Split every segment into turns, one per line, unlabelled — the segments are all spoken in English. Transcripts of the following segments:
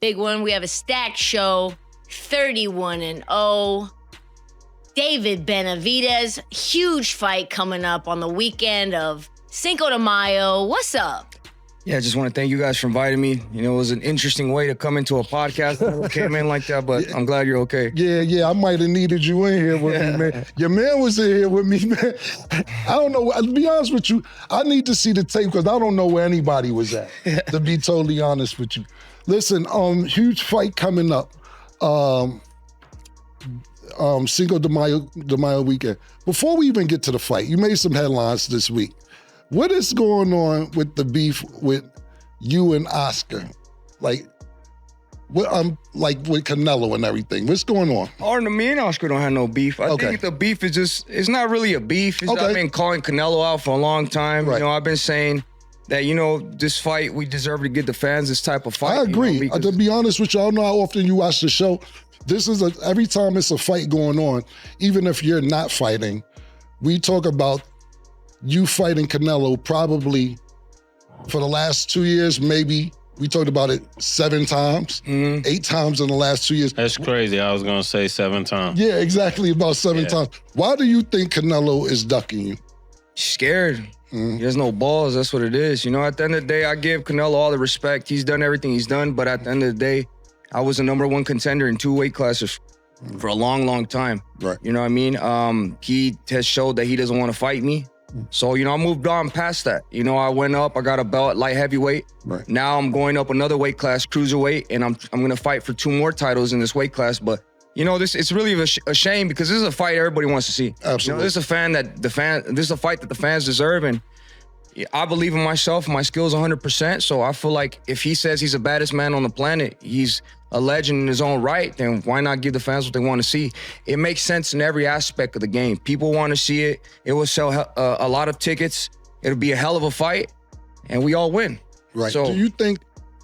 Big one. We have a stacked show, 31-0. David Benavidez, huge fight coming up on the weekend of Cinco de Mayo. What's up?
Yeah, I just want to thank you guys for inviting me. You know, it was an interesting way to come into a podcast. I never came in like that, but I'm glad you're okay.
Yeah, I might have needed you in here with me, man. Your man was in here with me, man. I don't know, to be honest with you, I need to see the tape because I don't know where anybody was at, to be totally honest with you. Listen, huge fight coming up. Cinco de Mayo weekend. Before we even get to the fight, you made some headlines this week. What is going on with the beef with you and Oscar? Like with Canelo and everything. What's going on?
Me and Oscar don't have no beef. I think the beef is it's not really a beef. I've been calling Canelo out for a long time. Right. You know, I've been saying that, you know, this fight, we deserve to give the fans this type of fight.
I agree.
You know,
to be honest with you, I don't know how often you watch the show. This is every time it's a fight going on, even if you're not fighting, we talk about you fighting Canelo probably for the last 2 years, maybe. We talked about it 7 times, 8 times in the last 2 years.
That's crazy. I was going to say 7 times.
Yeah, exactly, about 7 times. Why do you think Canelo is ducking you?
Scared. He has no balls. That's what it is. You know, at the end of the day, I give Canelo all the respect. He's done everything he's done, but at the end of the day, I was a #1 contender in 2 weight classes for a long, long time.
Right.
You know what I mean? He has showed that he doesn't want to fight me. So, you know, I moved on past that. You know, I went up, I got a belt at light heavyweight.
Right.
Now I'm going up another weight class, cruiserweight, and I'm going to fight for 2 more titles in this weight class. But, you know, it's really a shame because this is a fight everybody wants to see.
Absolutely.
You know, this is a fight that the fans deserve, and I believe in myself, my skills 100%. So I feel like if he says he's the baddest man on the planet, he's a legend in his own right, then why not give the fans what they want to see? It makes sense in every aspect of the game. People want to see it. It will sell a lot of tickets. It'll be a hell of a fight, and we all win.
Right.
So,
do you think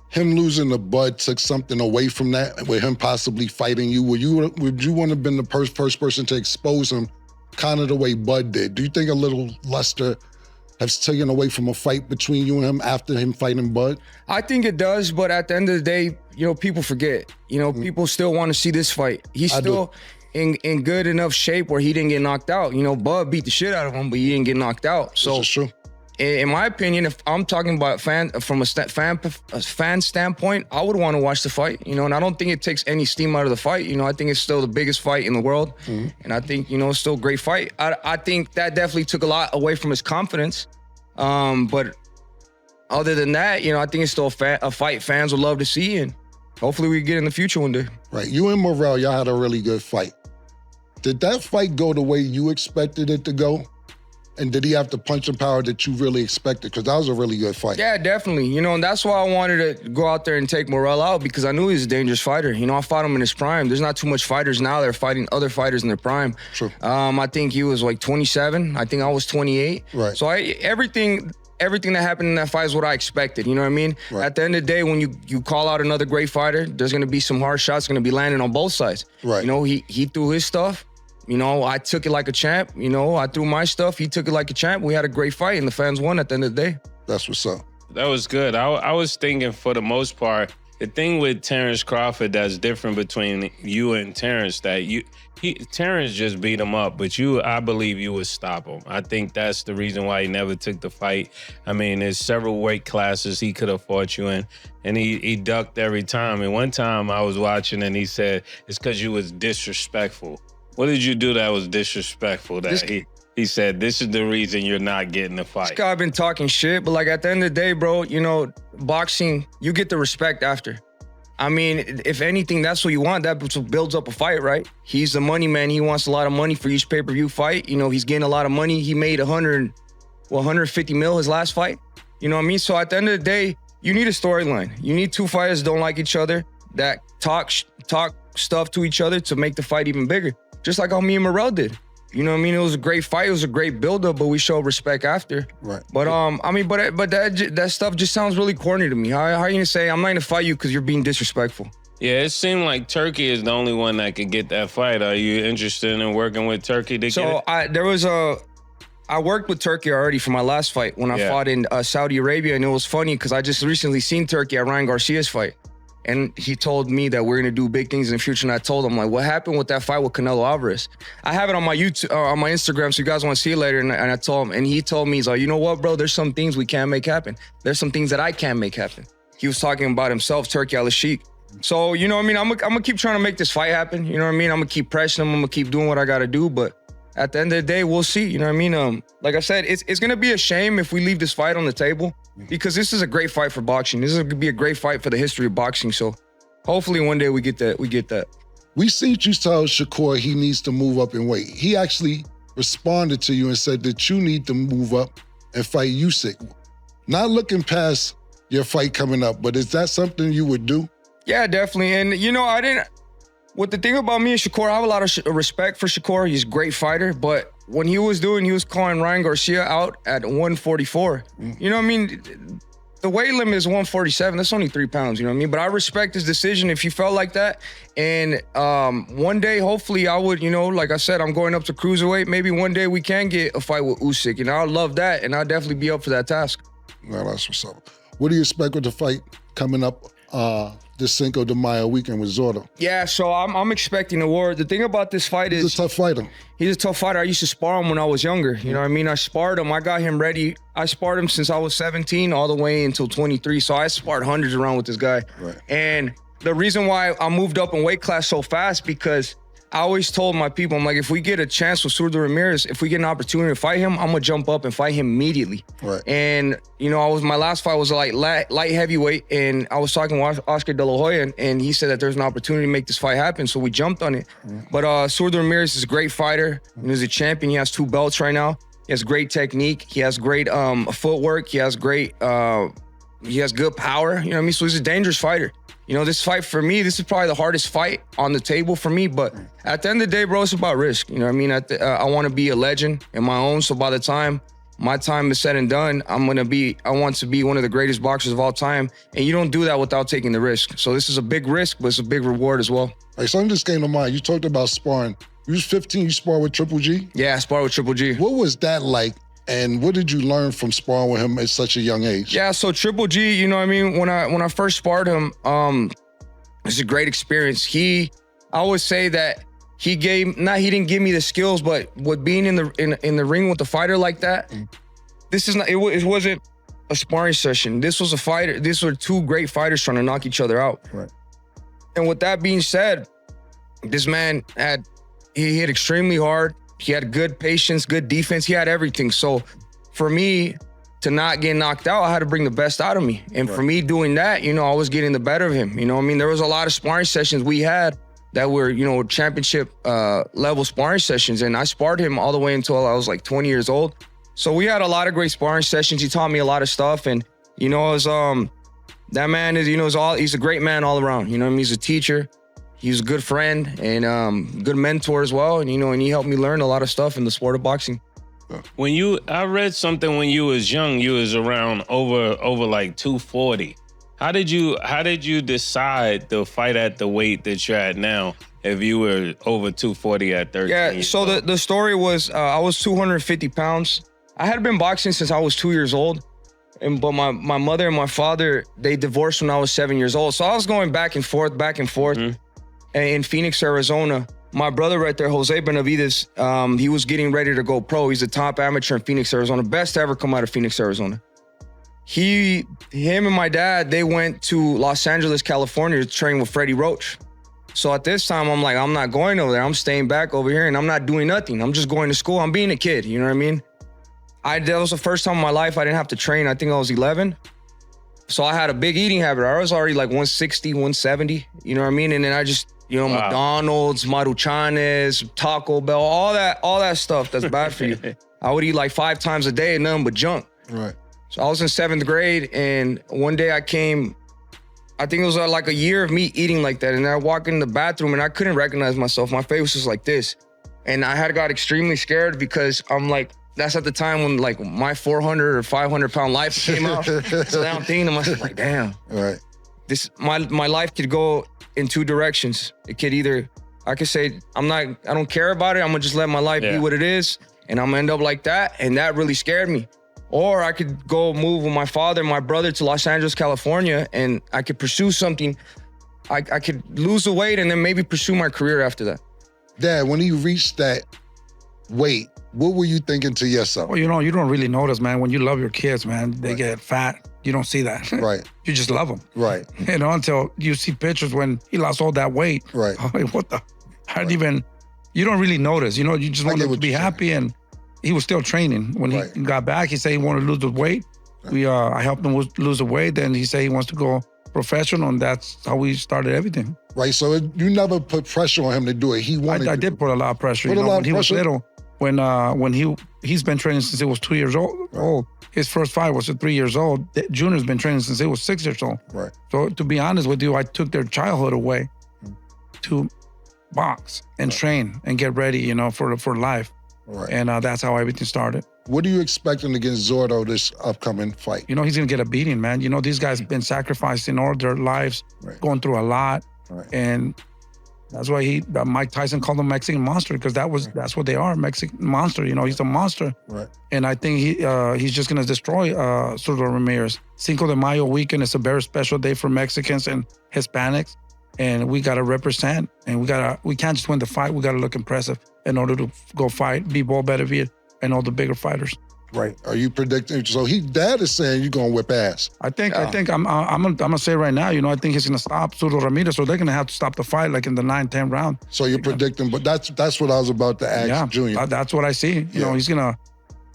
him losing the Bud took something away from that, with him possibly fighting you? Would you want to have been the first person to expose him kind of the way Bud did? Do you think a little luster has taken away from a fight between you and him after him fighting Bud?
I think it does, but at the end of the day, you know, people forget. You know, people still want to see this fight. He's still in good enough shape where he didn't get knocked out. You know, Bud beat the shit out of him, but he didn't get knocked out. So,
this is true.
In my opinion, if I'm talking about fan standpoint, I would want to watch the fight. You know, and I don't think it takes any steam out of the fight. You know, I think it's still the biggest fight in the world, and I think, you know, it's still a great fight. I think that definitely took a lot away from his confidence. But other than that, you know, I think it's still a fight fans would love to see, and hopefully we get in the future one day.
Right. You and Morrell, y'all had a really good fight. Did that fight go the way you expected it to go? And did he have the punching power that you really expected? Because that was a really good fight.
Yeah, definitely. You know, and that's why I wanted to go out there and take Morrell out, because I knew he was a dangerous fighter. You know, I fought him in his prime. There's not too much fighters now that are fighting other fighters in their prime.
Sure.
I think he was like 27. I think I was 28.
Right.
So everything that happened in that fight is what I expected. You know what I mean?
Right.
At the end of the day, when you call out another great fighter, there's going to be some hard shots going to be landing on both sides.
Right.
You know, he threw his stuff. You know, I took it like a champ. You know, I threw my stuff. He took it like a champ. We had a great fight, and the fans won at the end of the day.
That's what's up.
That was good. I was thinking, for the most part, the thing with Terrence Crawford that's different between you and Terrence, that Terrence just beat him up, but I believe you would stop him. I think that's the reason why he never took the fight. I mean, there's several weight classes he could have fought you in, and he ducked every time. And one time I was watching, and he said, it's because you was disrespectful. What did you do that was disrespectful? He said, this is the reason you're not getting the fight.
This guy been talking shit, but like at the end of the day, bro, you know, boxing, you get the respect after. I mean, if anything, that's what you want. That builds up a fight, right? He's the money man. He wants a lot of money for each pay-per-view fight. You know, he's getting a lot of money. He made 150 mil his last fight. You know what I mean? So at the end of the day, you need a storyline. You need 2 fighters that don't like each other, that talk stuff to each other to make the fight even bigger. Just like how me and Morrell did. You know what I mean? It was a great fight. It was a great build-up, but we showed respect after.
Right.
But I mean, but that stuff just sounds really corny to me. How are you gonna say I'm not gonna fight you because you're being disrespectful?
Yeah, it seemed like Turkey is the only one that could get that fight. Are you interested in working with Turkey to get it?
I worked with Turkey already for my last fight when I fought in Saudi Arabia, and it was funny because I just recently seen Turkey at Ryan Garcia's fight. And he told me that we're gonna do big things in the future. And I told him, like, what happened with that fight with Canelo Alvarez? I have it on my YouTube, on my Instagram, so you guys want to see it later. And I told him, and he told me, he's like, you know what, bro? There's some things we can't make happen. There's some things that I can't make happen. He was talking about himself, Turkey Al-Sheikh. So, you know what I mean? I'm gonna keep trying to make this fight happen. You know what I mean? I'm gonna keep pressing him. I'm gonna keep doing what I gotta do. But at the end of the day, we'll see. You know what I mean? Like I said, it's gonna be a shame if we leave this fight on the table, because this is a great fight for boxing. This is gonna be a great fight for the history of boxing. So hopefully one day we get that.
We seen you tell Shakur he needs to move up in weight. He actually responded to you and said that you need to move up and fight Usyk. Not looking past your fight coming up, but is that something you would do?
Yeah, definitely. And you know, what the thing about me and Shakur, I have a lot of respect for Shakur. He's a great fighter, but when he was calling Ryan Garcia out at 144. You know what I mean? The weight limit is 147. That's only 3 pounds, you know what I mean? But I respect his decision if he felt like that. And one day, hopefully I would, you know, like I said, I'm going up to cruiserweight. Maybe one day we can get a fight with Usyk. And I'd love that. And I'd definitely be up for that task.
No, that's what's up. What do you expect with the fight coming up this Cinco de Mayo weekend with Zordo?
Yeah, so I'm expecting a war. The thing about this fight is...
He's a tough fighter.
He's a tough fighter. I used to spar him when I was younger. You know what I mean? I sparred him. I got him ready. I sparred him since I was 17 all the way until 23. So I sparred hundreds around with this guy.
Right.
And the reason why I moved up in weight class so fast, because I always told my people, I'm like, if we get a chance with Surdo Ramirez, if we get an opportunity to fight him, I'm gonna jump up and fight him immediately.
Right.
And you know, my last fight was like light heavyweight, and I was talking with Oscar De La Hoya, and he said that there's an opportunity to make this fight happen, so we jumped on it. But Surdo Ramirez is a great fighter. He's a champion. He has 2 belts right now. He has great technique. He has great footwork. He has good power. You know what I mean? So he's a dangerous fighter. You know, this fight for me, this is probably the hardest fight on the table for me. But at the end of the day, bro, it's about risk. You know what I mean? I want to be a legend in my own. So by the time my time is said and done, I want to be one of the greatest boxers of all time. And you don't do that without taking the risk. So this is a big risk, but it's a big reward as well.
Like, something just came to mind. You talked about sparring. You was 15, you sparred with Triple G?
Yeah, I sparred with Triple G.
What was that like? And what did you learn from sparring with him at such a young age?
Yeah, so Triple G, you know what I mean? When I first sparred him, it's a great experience. I always say that he didn't give me the skills, but with being in the ring with a fighter like that, it wasn't a sparring session. This was a fighter. These were 2 great fighters trying to knock each other out.
Right.
And with that being said, this man he hit extremely hard. He had good patience, good defense. He had everything. So for me to not get knocked out, I had to bring the best out of me. And for me doing that, you know, I was getting the better of him. You know what I mean? There was a lot of sparring sessions we had that were, you know, championship level sparring sessions. And I sparred him all the way until I was like 20 years old. So we had a lot of great sparring sessions. He taught me a lot of stuff. And, you know, that man is, you know, he's a great man all around. You know what I mean? He's a teacher. He's a good friend and good mentor as well. And, you know, and he helped me learn a lot of stuff in the sport of boxing.
I read something when you was young, you was around over like 240. How did you decide to fight at the weight that you're at now if you were over 240 at 13?
Yeah, so the story was I was 250 pounds. I had been boxing since I was 2 years old. But my mother and my father, they divorced when I was 7 years old. So I was going back and forth. And in Phoenix, Arizona, my brother right there, Jose Benavides, he was getting ready to go pro. He's a top amateur in Phoenix, Arizona. Best to ever come out of Phoenix, Arizona. Him and my dad, they went to Los Angeles, California to train with Freddie Roach. So at this time, I'm like, I'm not going over there. I'm staying back over here and I'm not doing nothing. I'm just going to school. I'm being a kid, you know what I mean? That was the first time in my life I didn't have to train. I think I was 11. So I had a big eating habit. I was already like 160, 170, you know what I mean? And then I just, you know, McDonald's, Maruchanes, Taco Bell, all that stuff that's bad for you. I would eat like 5 times a day and nothing but junk.
Right.
So I was in 7th grade and one day I think it was like a year of me eating like that. And I walked in the bathroom and I couldn't recognize myself. My face was like this. And I had got extremely scared because I'm like, that's at the time when like my 400 or 500 pound life came out. So now I'm thinking to myself like, damn.
Right.
My life could go in 2 directions. It could either, I could say, I don't care about it. I'm gonna just let my life be what it is. And I'm gonna end up like that. And that really scared me. Or I could go move with my father and my brother to Los Angeles, California, and I could pursue something I could lose the weight and then maybe pursue my career after that.
Dad, when you reached that weight, what were you thinking to yourself?
Well, you don't really notice, man. When you love your kids, man, they get fat. You don't see that.
Right.
You just love them.
Right.
Until you see pictures when he lost all that weight.
Right.
I'm like, what the? You don't really notice. You just want him to be happy. And he was still training. When he got back, he said he wanted to lose the weight. I helped him lose the weight. Then he said he wants to go professional, and that's how we started everything.
Right. So you never put pressure on him to do it. He wanted.
I did put a lot of pressure.
When
he was little, when he's been training since he was 2 years old. His first fight was at 3 years old. Junior's been training since he was 6 years old.
Right.
So to be honest with you, I took their childhood away to box and train and get ready, for life.
Right.
And that's how everything started.
What are you expecting against Zordo this upcoming fight?
He's going to get a beating, man. These guys have been sacrificing all their lives, going through a lot.
Right.
And that's why Mike Tyson called him Mexican monster, because that's what they are, Mexican monster. He's a monster.
Right.
And I think he's just going to destroy Zurdo Ramirez. Cinco de Mayo weekend is a very special day for Mexicans and Hispanics. And we got to represent, and we can't just win the fight. We got to look impressive in order to go fight, be Ball Benavidez and all the bigger fighters.
Right. Are you predicting? So Dad is saying you're gonna whip ass.
I think I'm gonna say right now. I think he's gonna stop Zurdo Ramirez, so they're gonna have to stop the fight like in the 9-10 round.
So you're predicting, but that's what I was about to ask Junior.
That's what I see. He's gonna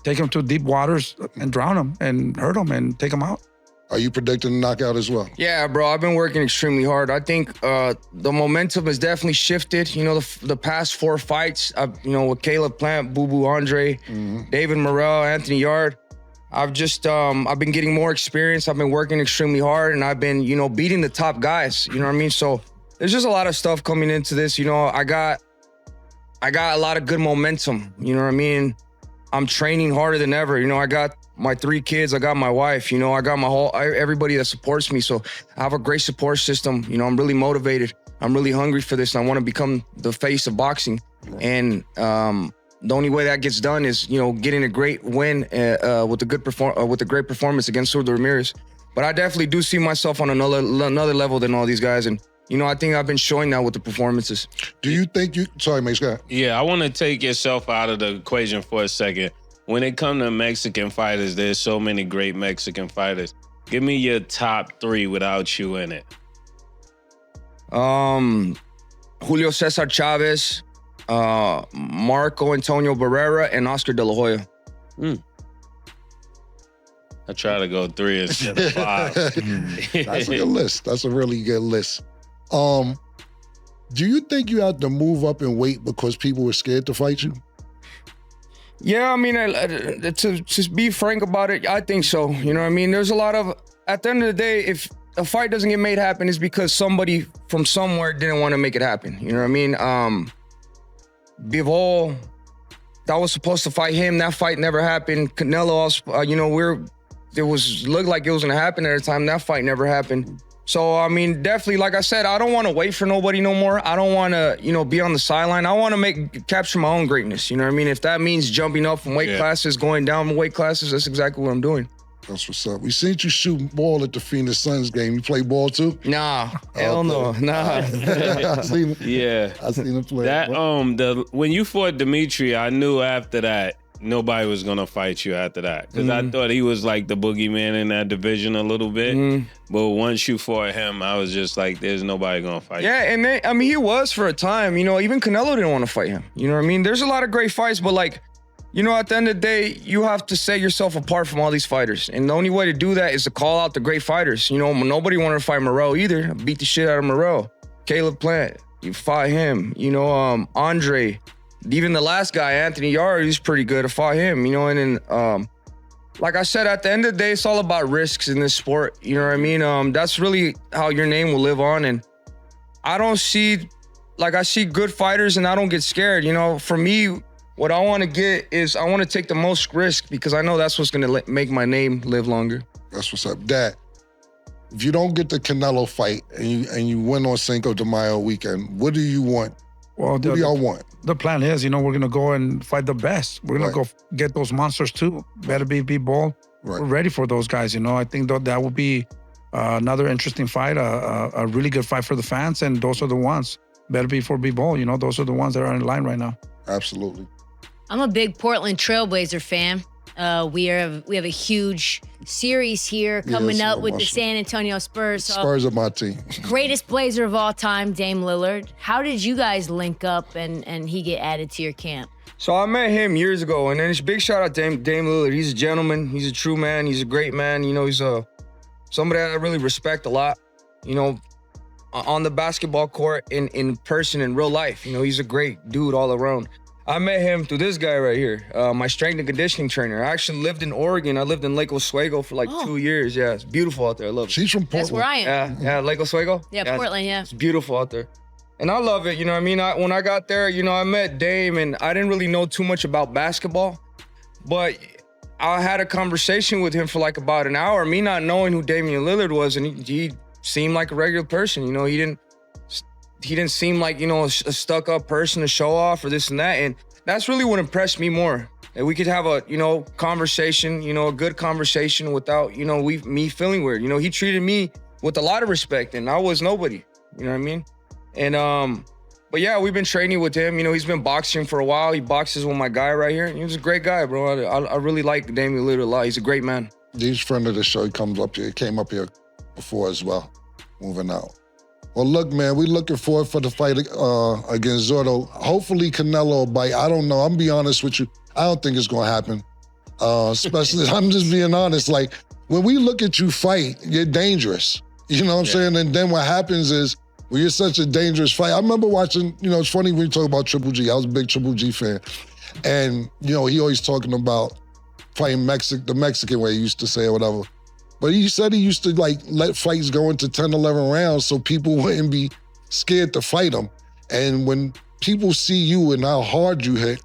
take him to deep waters and drown him and hurt him and take him out.
Are you predicting a knockout as well?
Yeah, bro. I've been working extremely hard. I think the momentum has definitely shifted. The past 4 fights, with Caleb Plant, Boo Boo Andre, David Morrell, Anthony Yard, I've been getting more experience. I've been working extremely hard, and I've been, beating the top guys. You know what I mean? So there's just a lot of stuff coming into this. I got a lot of good momentum. You know what I mean? I'm training harder than ever. I got my 3 kids, I got my wife, I got everybody that supports me. So I have a great support system. I'm really motivated. I'm really hungry for this, and I want to become the face of boxing. And the only way that gets done is, getting a great win with a great performance against Zurdo Ramirez. But I definitely do see myself on another level than all these guys. And, I think I've been showing that with the performances.
Do you think sorry, Mase, go ahead.
Yeah, I want to take yourself out of the equation for a second. When it comes to Mexican fighters, there's so many great Mexican fighters. Give me your top 3 without you in it.
Julio Cesar Chavez, Marco Antonio Barrera, and Oscar De La Hoya.
I try to go 3 instead of 5.
That's a good list. That's a really good list. Do you think you had to move up in weight because people were scared to fight you?
Yeah, I mean, to just be frank about it, I think so. You know what I mean? There's a lot of, at the end of the day, if a fight doesn't get made happen, it's because somebody from somewhere didn't want to make it happen. You know what I mean? Bivol, that was supposed to fight him. That fight never happened. Canelo, looked like it was going to happen at the time. That fight never happened. So, I mean, definitely, like I said, I don't want to wait for nobody no more. I don't want to, be on the sideline. I want to capture my own greatness. You know what I mean? If that means jumping up from weight classes, going down from weight classes, that's exactly what I'm doing.
That's what's up. We seen you shoot ball at the Phoenix Suns game. You play ball too?
Nah, hell no, nah.
I seen him play.
That when you fought Dimitri, I knew after that nobody was gonna fight you after that, because I thought he was like the boogeyman in that division a little bit. But once you fought him, I was just like, there's nobody gonna fight you.
Yeah, and he was for a time. Even Canelo didn't want to fight him. You know what I mean? There's a lot of great fights, but at the end of the day, you have to set yourself apart from all these fighters. And the only way to do that is to call out the great fighters. Nobody wanted to fight Morrell either. Beat the shit out of Morrell. Caleb Plant, you fought him. Andre. Even the last guy, Anthony Yard, he's pretty good. I fought him, and then, like I said, at the end of the day, it's all about risks in this sport. You know what I mean? That's really how your name will live on. And I see good fighters and I don't get scared. For me, what I want to get is I want to take the most risk, because I know that's what's going to make my name live longer.
That's what's up. Dad, if you don't get the Canelo fight and you win on Cinco de Mayo weekend, what do you want?
Well,
what do y'all want?
The plan is, we're going to go and fight the best. We're going to go get those monsters too. Better be ball. Right. We're ready for those guys, I think that would be Another interesting fight, a really good fight for the fans, and those are the ones. Better before B-Ball, those are the ones that are in line right now.
Absolutely.
I'm a big Portland Trailblazer fan. We have a huge series here coming up with the San Antonio Spurs. So
Spurs are my team.
greatest Blazer of all time, Dame Lillard. How did you guys link up and he get added to your camp?
So I met him years ago, and then it's big shout out to Dame Lillard. He's a gentleman. He's a true man. He's a great man. He's somebody I really respect a lot. On the basketball court, in person, in real life. He's a great dude all around. I met him through this guy right here, my strength and conditioning trainer. I actually lived in Oregon. I lived in Lake Oswego for 2 years. Yeah, it's beautiful out there. I love it.
She's from Portland.
That's where I am.
Yeah, Lake Oswego?
Yeah, Portland, yeah.
It's beautiful out there. And I love it, when I got there, I met Dame, and I didn't really know too much about basketball, but I had a conversation with him for about an hour, me not knowing who Damian Lillard was, and he seemed like a regular person. He didn't seem like, a stuck-up person to show off or this and that, and that's really what impressed me more. That we could have a, conversation, a good conversation without, me feeling weird. He treated me with a lot of respect, and I was nobody. You know what I mean? And, but yeah, we've been training with him. He's been boxing for a while. He boxes with my guy right here. He was a great guy, bro. I really like Damian Lillard a lot. He's a great man.
He's a friend of the show. He came up here before as well, moving out. Well, look, man, we're looking forward for the fight against Zotto. Hopefully Canelo will bite. I don't know. I'm be honest with you. I don't think it's going to happen. Especially, I'm just being honest. When we look at you fight, you're dangerous. You know what I'm saying? And then what happens is, well, you're such a dangerous fight. I remember watching, it's funny when you talk about Triple G. I was a big Triple G fan. And, he always talking about fighting the Mexican way, he used to say or whatever. But he said he used to let fights go into 10, 11 rounds so people wouldn't be scared to fight him. And when people see you and how hard you hit,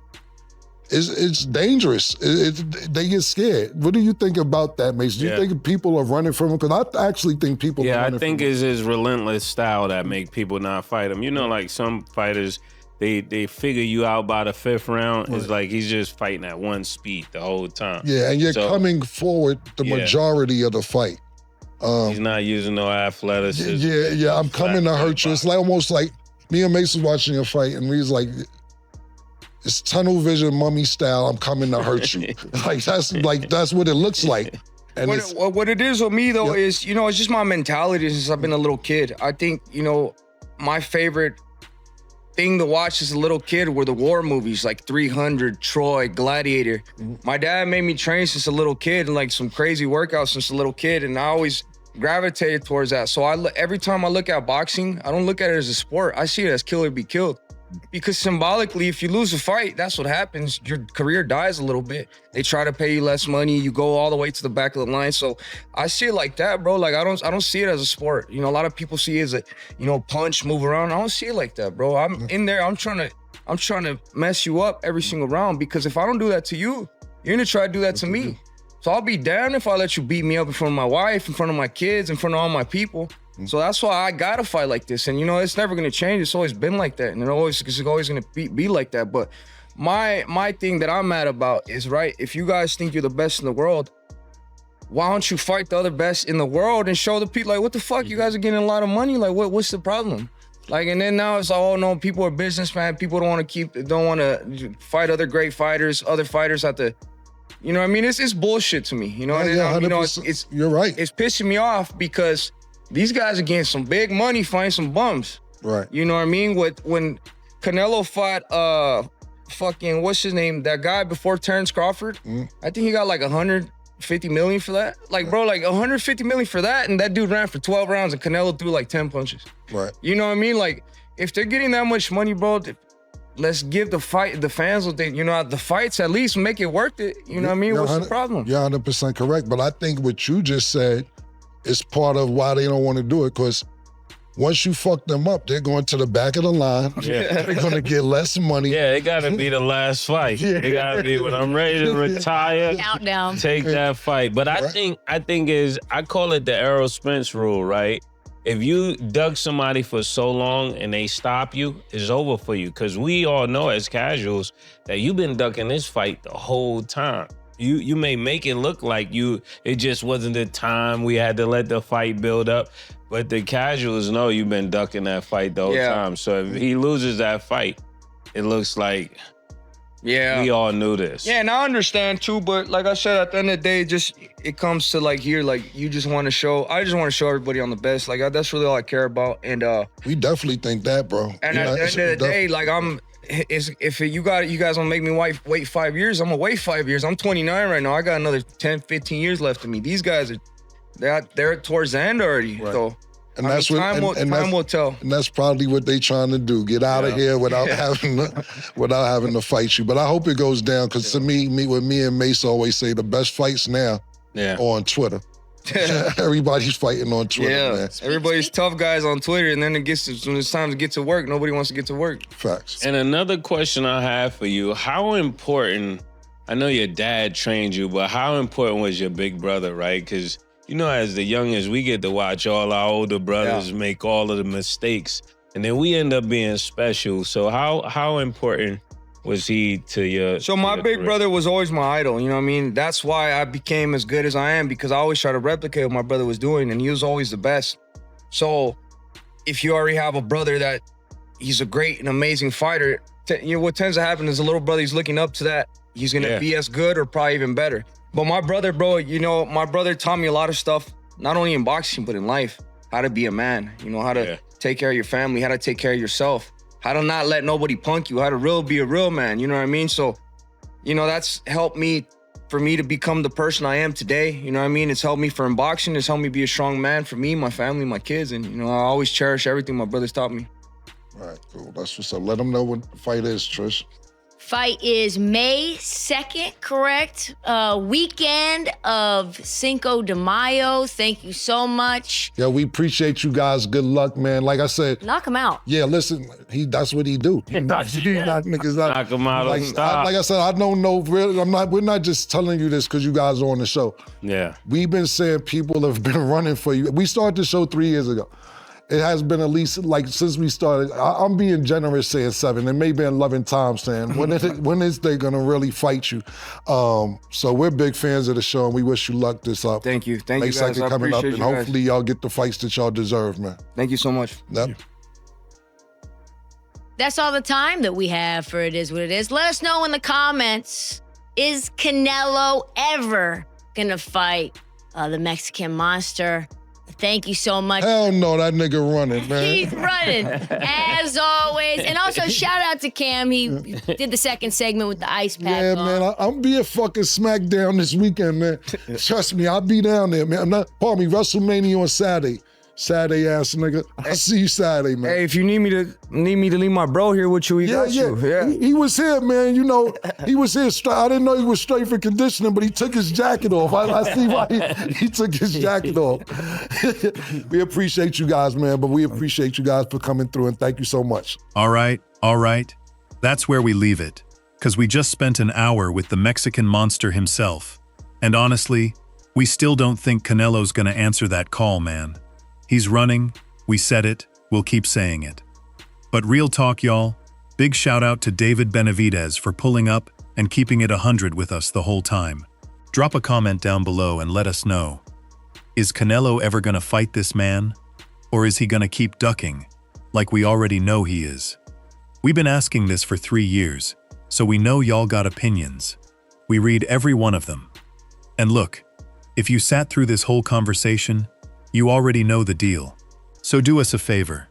it's dangerous. They get scared. What do you think about that, Mase? Do you think people are running from him? Because I actually think people are running from him.
Yeah, I think it's his relentless style that make people not fight him. Some fighters, they figure you out by the 5th round. Right. It's like he's just fighting at one speed the whole time.
Yeah, and you're coming forward the majority of the fight.
He's not using no athleticism.
Yeah, I'm coming to hurt you. It's almost like me and Mase was watching a fight, and we was like, it's tunnel vision, mummy style. I'm coming to hurt you. That's what it looks like. And
what it is with me though is, it's just my mentality since I've been a little kid. I think, my favorite thing to watch as a little kid were the war movies like 300, Troy, Gladiator. My dad made me train since a little kid and some crazy workouts since a little kid, and I always gravitated towards that. So every time I look at boxing, I don't look at it as a sport. I see it as kill or be killed. Because symbolically, if you lose a fight, that's what happens. Your career dies a little bit. They try to pay you less money. You go all the way to the back of the line. So I see it like that, bro. I don't see it as a sport. A lot of people see it as a, punch, move around. I don't see it like that, bro. I'm in there. I'm trying to mess you up every single round, because if I don't do that to you, you're gonna try to do that to me. So I'll be damned if I let you beat me up in front of my wife, in front of my kids, in front of all my people. So that's why I gotta fight like this. And it's never gonna change. It's always been like that. And it's always gonna be like that. But my thing that I'm mad about is, right, if you guys think you're the best in the world, why don't you fight the other best in the world and show the people, what the fuck? You guys are getting a lot of money. What's the problem? And then now it's oh no, people are businessmen. People don't want to fight other great fighters. Other fighters have to, it's bullshit to me.
You're right.
It's pissing me off because these guys are getting some big money fighting some bums.
Right.
You know what I mean? When Canelo fought what's his name? That guy before Terrence Crawford. I think he got 150 million for that. Bro, 150 million for that, and that dude ran for 12 rounds and Canelo threw 10 punches.
Right.
You know what I mean? If they're getting that much money, bro, let's give the fans what they, the fights at least make it worth it. You know what I mean? What's the problem?
You're 100% correct, but I think what you just said is part of why they don't want to do it, because once you fuck them up, they're going to the back of the line. Yeah. They're going to get less money.
Yeah, it got to be the last fight. It got to be when I'm ready to retire.
Countdown.
Take that fight. But I think I call it the Errol Spence rule, right? If you dug somebody for so long and they stop you, it's over for you. Because we all know as casuals that you've been ducking this fight the whole time. You may make it look like it just wasn't the time. We had to let the fight build up. But the casuals know you've been ducking that fight the whole time. So if he loses that fight, it looks like we all knew this.
Yeah, and I understand too, but like I said, at the end of the day, it comes to like here, like I just want to show everybody on the best. Like that's really all I care about. And
we definitely think that, bro.
And at the end of the day, like if you guys want to make me wait 5 years, I'm gonna wait 5 years. I'm 29 right now. I got another 10, 15 years left of me. These guys they're towards the end already. Right. So
and that's what
time will tell.
And that's probably what they trying to do. Get out of here without having to fight you. But I hope it goes down, because to me and Mase always say, the best fights now on Twitter. Everybody's fighting on Twitter, man.
Everybody's tough guys on Twitter, and then when it's time to get to work, nobody wants to get to work.
Facts.
And another question I have for you, how important, I know your dad trained you, but how important was your big brother, right? Because, as the youngest, we get to watch all our older brothers make all of the mistakes, and then we end up being special. So how important was he to your...
So my big brother was always my idol, you know what I mean? That's why I became as good as I am, because I always try to replicate what my brother was doing, and he was always the best. So if you already have a brother that he's a great and amazing fighter, what tends to happen is the little brother, he's looking up to that. He's gonna be as good or probably even better. But my brother, bro, my brother taught me a lot of stuff, not only in boxing, but in life. How to be a man, how to take care of your family, how to take care of yourself, how to not let nobody punk you, how to be a real man, you know what I mean? So, that's helped me, for me to become the person I am today, you know what I mean? It's helped me in boxing, it's helped me be a strong man for me, my family, my kids, and, I always cherish everything my brother's taught me.
All right, cool. That's what's up. Let them know what the fight is, Trish.
Fight is May 2nd, correct? Weekend of Cinco de Mayo. Thank you so much.
Yeah, we appreciate you guys. Good luck, man. Like I said,
knock him out.
Yeah, listen, that's what he do. Knock niggas out.
Knock him out.
Like I said, I don't know. Really, we're not just telling you this because you guys are on the show.
Yeah,
we've been saying people have been running for you. We started the show 3 years ago. It has been at least, since we started, I'm being generous saying 7. It may be 11 times saying, when is they gonna really fight you? So we're big fans of the show, and we wish you luck this up.
Thank you. Thank
May
you, guys.
2nd coming up, and hopefully y'all get the fights that y'all deserve, man.
Thank you so much.
Yep.
That's all the time that we have for It Is What It Is. Let us know in the comments, is Canelo ever gonna fight the Mexican Monster? Thank you so much.
Hell no, that nigga running, man.
He's running, as always. And also, shout out to Cam. He did the second segment with the ice pack on.
Man, I'm be at fucking SmackDown this weekend, man. Trust me, I'll be down there, man. WrestleMania on Saturday. Saturday ass nigga. I'll see you Saturday, man.
Hey, if you need me to leave my bro here with you, got you. Yeah.
He was here, man. He was here. I didn't know he was straight for conditioning, but he took his jacket off. I see why he took his jacket off. We appreciate you guys, man, but we appreciate you guys for coming through, and thank you so much.
All right. That's where we leave it, because we just spent an hour with the Mexican Monster himself. And honestly, we still don't think Canelo's gonna answer that call, man. He's running, we said it, we'll keep saying it. But real talk, y'all, big shout out to David Benavidez for pulling up and keeping it 100 with us the whole time. Drop a comment down below and let us know. Is Canelo ever gonna fight this man? Or is he gonna keep ducking, like we already know he is? We've been asking this for 3 years, so we know y'all got opinions. We read every one of them. And look, if you sat through this whole conversation, you already know the deal. So do us a favor.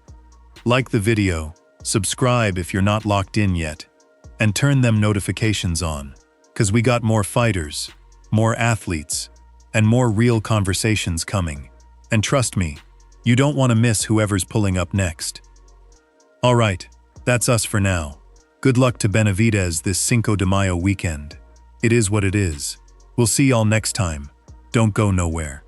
Like the video, subscribe if you're not locked in yet, and turn them notifications on, because we got more fighters, more athletes, and more real conversations coming. And trust me, you don't want to miss whoever's pulling up next. All right, that's us for now. Good luck to Benavidez this Cinco de Mayo weekend. It is what it is. We'll see y'all next time. Don't go nowhere.